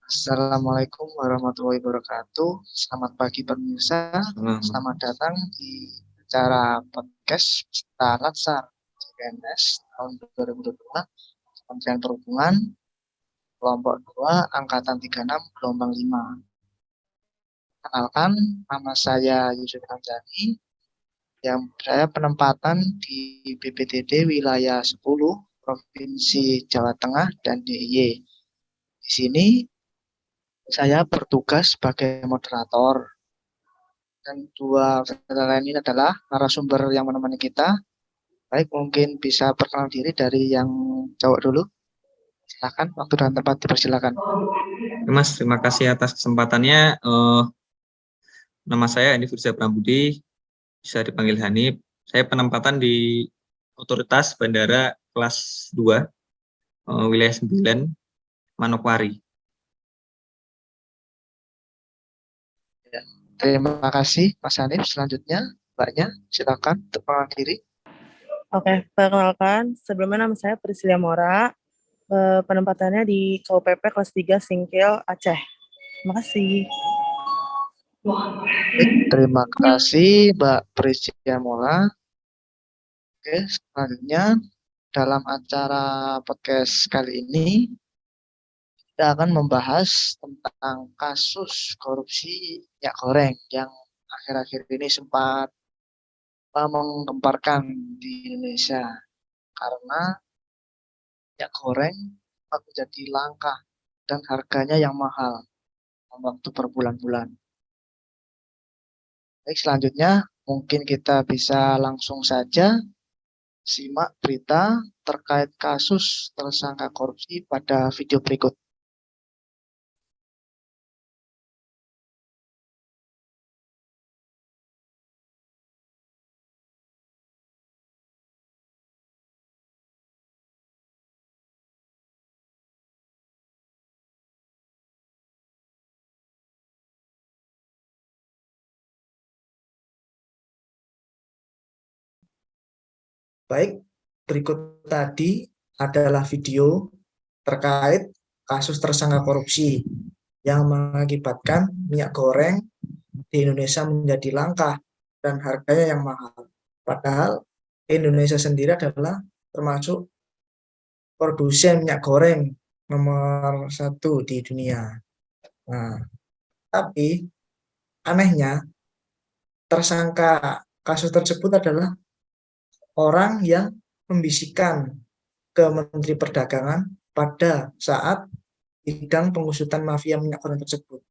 Assalamualaikum warahmatullahi wabarakatuh. Selamat pagi pemirsa. Selamat datang di acara podcast peserta Latsar CPNS tahun 2022 Kementerian Perhubungan kelompok 2 angkatan 36 gelombang 5. Kenalkan, nama saya Yusuf Hamzani yang saya penempatan di BPTD wilayah 10 Provinsi Jawa Tengah dan DIY. Di sini saya bertugas sebagai moderator dan dua saudara lain ini adalah narasumber yang menemani kita. Baik, mungkin bisa perkenal diri dari yang cowok dulu. Silakan, waktu dan tempat dipersilakan. Mas, terima kasih atas kesempatannya. Nama saya Andi Firza Prambudi, bisa dipanggil Hanif. Saya penempatan di Otoritas Bandara kelas 2, wilayah 9, Manokwari. Ya, terima kasih Mas Hanif. Selanjutnya, Mbaknya, silakan untuk perkenalkan diri. Oke, perkenalkan, sebelumnya nama saya Priscilia Mora, penempatannya di KUPP kelas 3 Singkil, Aceh. Terima kasih. Terima kasih Mbak Priscilia Mora. Oke, selanjutnya dalam acara podcast kali ini kita akan membahas tentang kasus korupsi minyak goreng yang akhir-akhir ini sempat menggemparkan di Indonesia karena minyak goreng menjadi langka dan harganya yang mahal dalam waktu berbulan-bulan. Baik, selanjutnya mungkin kita bisa langsung saja simak berita terkait kasus tersangka korupsi pada video berikut. Baik, berikut tadi adalah video terkait kasus tersangka korupsi yang mengakibatkan minyak goreng di Indonesia menjadi langka dan harganya yang mahal. Padahal Indonesia sendiri adalah termasuk produsen minyak goreng nomor 1 di dunia. Nah, tapi anehnya tersangka kasus tersebut adalah orang yang membisikkan ke Menteri Perdagangan pada saat sidang pengusutan mafia minyak goreng tersebut.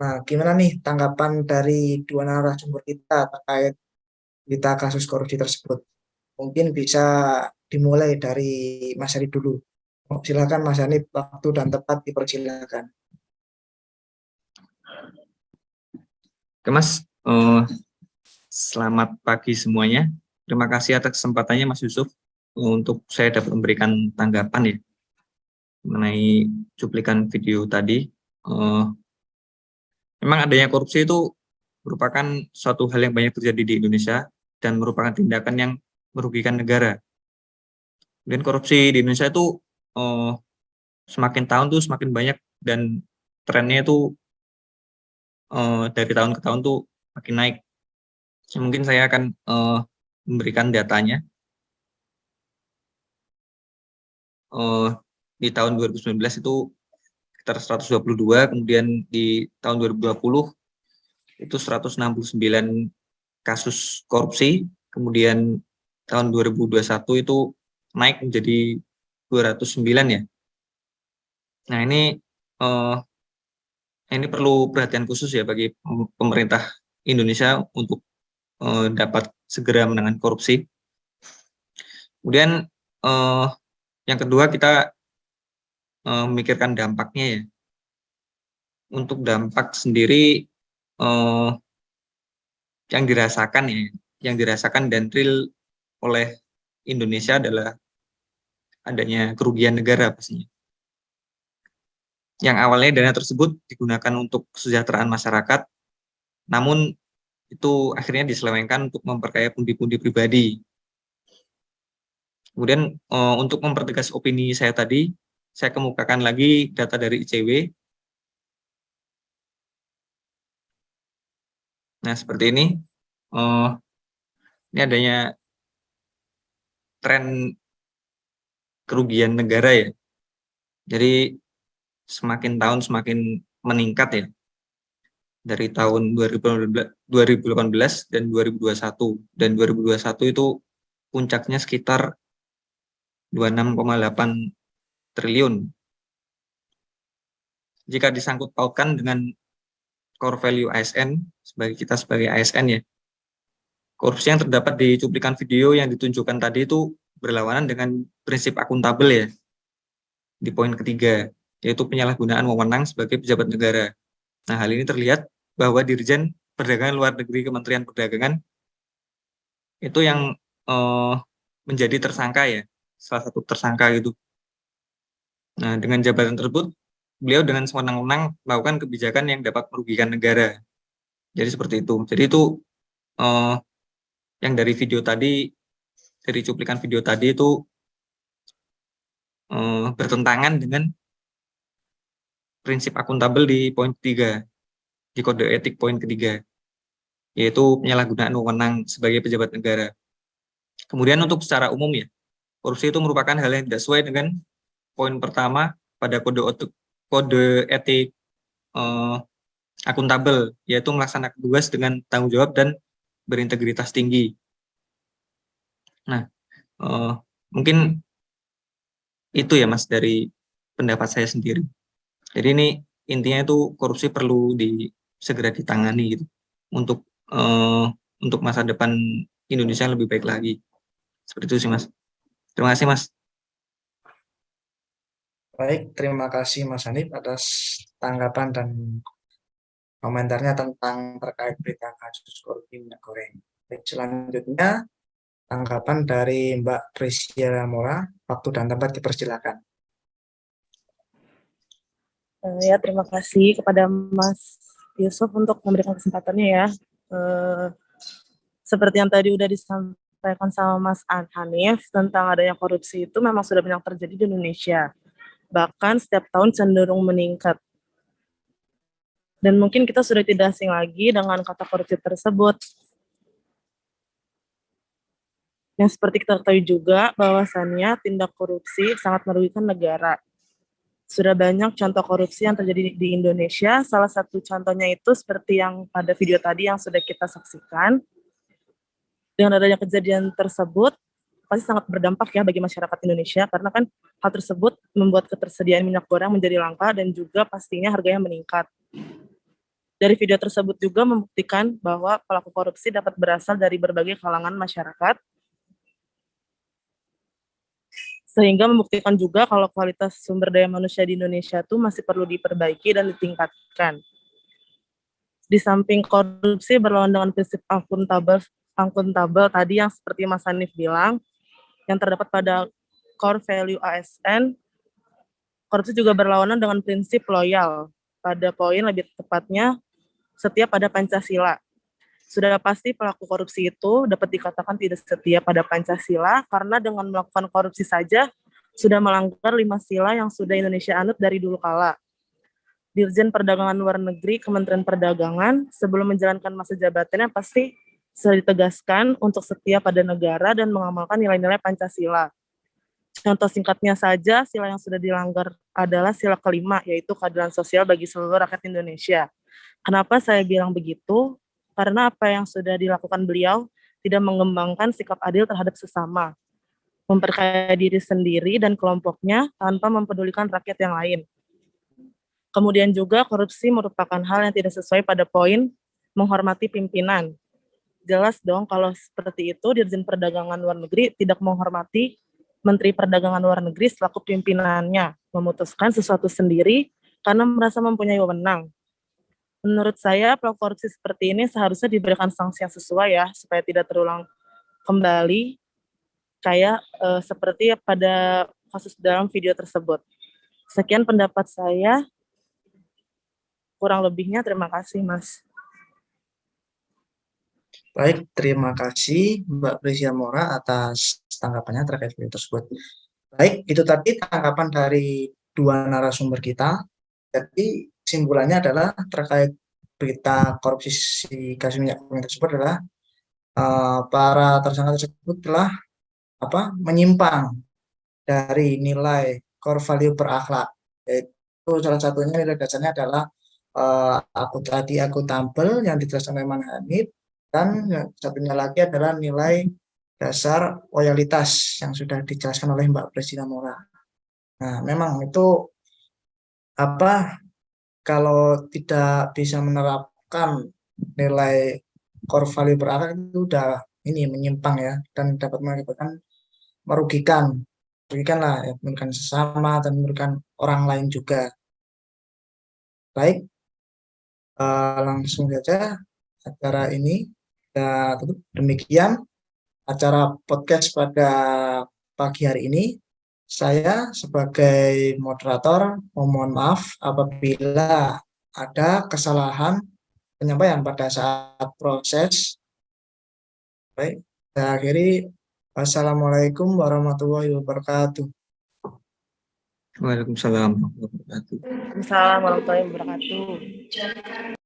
Nah, gimana nih tanggapan dari dua narasumber kita terkait berita kasus korupsi tersebut? Mungkin bisa dimulai dari Mas Hanif dulu. Silakan Mas Hanif, waktu dan tempat dipersilakan. Oke Mas, selamat pagi semuanya. Terima kasih atas kesempatannya Mas Yusuf untuk saya dapat memberikan tanggapan ya mengenai cuplikan video tadi. Memang adanya korupsi itu merupakan suatu hal yang banyak terjadi di Indonesia dan merupakan tindakan yang merugikan negara. Dan korupsi di Indonesia itu semakin tahun tuh semakin banyak dan trennya itu dari tahun ke tahun tuh makin naik. Mungkin saya akan memberikan datanya. Di tahun 2019 itu sekitar 122, kemudian di tahun 2020 itu 169 kasus korupsi, kemudian tahun 2021 itu naik menjadi 209 ya. Nah ini perlu perhatian khusus ya bagi pemerintah Indonesia untuk dapat segera menangani korupsi. Kemudian yang kedua kita memikirkan dampaknya ya. Untuk dampak sendiri yang dirasakan dan real oleh Indonesia adalah adanya kerugian negara pastinya. Yang awalnya dana tersebut digunakan untuk kesejahteraan masyarakat, namun itu akhirnya diselewengkan untuk memperkaya pundi-pundi pribadi. Kemudian untuk mempertegas opini saya tadi, saya kemukakan lagi data dari ICW Nah, seperti ini. Ini adanya tren kerugian negara ya. Jadi semakin tahun semakin meningkat ya. Dari tahun 2018 dan 2021. Dan 2021 itu puncaknya sekitar 26,8 triliun. Jika disangkut pautkan dengan core value ASN, sebagai ASN ya, korupsi yang terdapat di cuplikan video yang ditunjukkan tadi itu berlawanan dengan prinsip akuntabel ya, di poin ketiga, yaitu penyalahgunaan wewenang sebagai pejabat negara. Nah, hal ini terlihat bahwa Dirjen Perdagangan Luar Negeri Kementerian Perdagangan itu yang menjadi tersangka ya, salah satu tersangka gitu. Nah, dengan jabatan tersebut, beliau dengan sewenang-wenang melakukan kebijakan yang dapat merugikan negara. Jadi seperti itu. Jadi itu yang dari video tadi, dari cuplikan video tadi itu bertentangan dengan prinsip akuntabel di poin 3, di kode etik poin ketiga, yaitu penyalahgunaan wewenang sebagai pejabat negara. Kemudian untuk secara umum ya, korupsi itu merupakan hal yang tidak sesuai dengan poin pertama pada kode etik akuntabel, yaitu melaksanakan tugas dengan tanggung jawab dan berintegritas tinggi. Nah, mungkin itu ya Mas dari pendapat saya sendiri. Jadi ini intinya itu korupsi perlu segera ditangani gitu untuk masa depan Indonesia yang lebih baik lagi. Seperti itu sih Mas. Terima kasih Mas. Baik, terima kasih Mas Hanif atas tanggapan dan komentarnya tentang terkait berita kasus korupsi minyak goreng. Baik, selanjutnya tanggapan dari Mbak Priscilla Mora. Waktu dan tempat dipersilakan. Ya, terima kasih kepada Mas Yusuf untuk memberikan kesempatannya ya. Seperti yang tadi udah disampaikan sama Mas Hanif tentang adanya korupsi itu memang sudah banyak terjadi di Indonesia. Bahkan setiap tahun cenderung meningkat. Dan mungkin kita sudah tidak asing lagi dengan kata korupsi tersebut. Yang seperti kita ketahui juga bahwasannya tindak korupsi sangat merugikan negara. Sudah banyak contoh korupsi yang terjadi di Indonesia. Salah satu contohnya itu seperti yang pada video tadi yang sudah kita saksikan. Dengan adanya kejadian tersebut, pasti sangat berdampak ya bagi masyarakat Indonesia, karena kan hal tersebut membuat ketersediaan minyak goreng menjadi langka dan juga pastinya harganya meningkat. Dari video tersebut juga membuktikan bahwa pelaku korupsi dapat berasal dari berbagai kalangan masyarakat, sehingga membuktikan juga kalau kualitas sumber daya manusia di Indonesia itu masih perlu diperbaiki dan ditingkatkan. Di samping korupsi berlawan dengan prinsip akuntabel tadi yang seperti Mas Hanif bilang, yang terdapat pada core value ASN, korupsi juga berlawanan dengan prinsip loyal, pada poin lebih tepatnya setia pada Pancasila. Sudah pasti pelaku korupsi itu dapat dikatakan tidak setia pada Pancasila karena dengan melakukan korupsi saja sudah melanggar 5 sila yang sudah Indonesia anut dari dulu kala. Dirjen Perdagangan Luar Negeri Kementerian Perdagangan sebelum menjalankan masa jabatannya pasti sudah ditegaskan untuk setia pada negara dan mengamalkan nilai-nilai Pancasila. Contoh singkatnya saja, sila yang sudah dilanggar adalah sila kelima, yaitu keadilan sosial bagi seluruh rakyat Indonesia. Kenapa saya bilang begitu? Karena apa yang sudah dilakukan beliau tidak mengembangkan sikap adil terhadap sesama, memperkaya diri sendiri dan kelompoknya tanpa mempedulikan rakyat yang lain. Kemudian juga korupsi merupakan hal yang tidak sesuai pada poin menghormati pimpinan. Jelas dong kalau seperti itu Dirjen Perdagangan Luar Negeri tidak menghormati Menteri Perdagangan Luar Negeri selaku pimpinannya, memutuskan sesuatu sendiri karena merasa mempunyai wewenang. Menurut saya pelaku korupsi seperti ini seharusnya diberikan sanksi yang sesuai ya, supaya tidak terulang kembali kayak seperti pada kasus dalam video tersebut. Sekian pendapat saya. Kurang lebihnya terima kasih, Mas. Baik, terima kasih Mbak Priscilla Mora atas tanggapannya terkait video tersebut. Baik, itu tadi tanggapan dari dua narasumber kita. Jadi kesimpulannya adalah terkait berita korupsi si kasus minyak goreng tersebut adalah para tersangka tersebut telah menyimpang dari nilai core value berakhlak, yaitu salah satunya nilai dasarnya adalah akuntabel yang dijelaskan oleh Manhamid, dan yang satunya lagi adalah nilai dasar loyalitas yang sudah dijelaskan oleh Mbak Presiden Mora. Nah, memang itu kalau tidak bisa menerapkan nilai core value berakhlak itu udah menyimpang ya, dan dapat mengakibatkan merugikan lah ya, merugikan sesama dan merugikan orang lain juga. Baik, langsung saja acara ini ya, demikian acara podcast pada pagi hari ini. Saya sebagai moderator mohon maaf apabila ada kesalahan penyampaian pada saat proses. Baik, saya akhiri. Wassalamualaikum warahmatullahi wabarakatuh. Waalaikumsalam warahmatullahi wabarakatuh. Waalaikumsalam warahmatullahi wabarakatuh.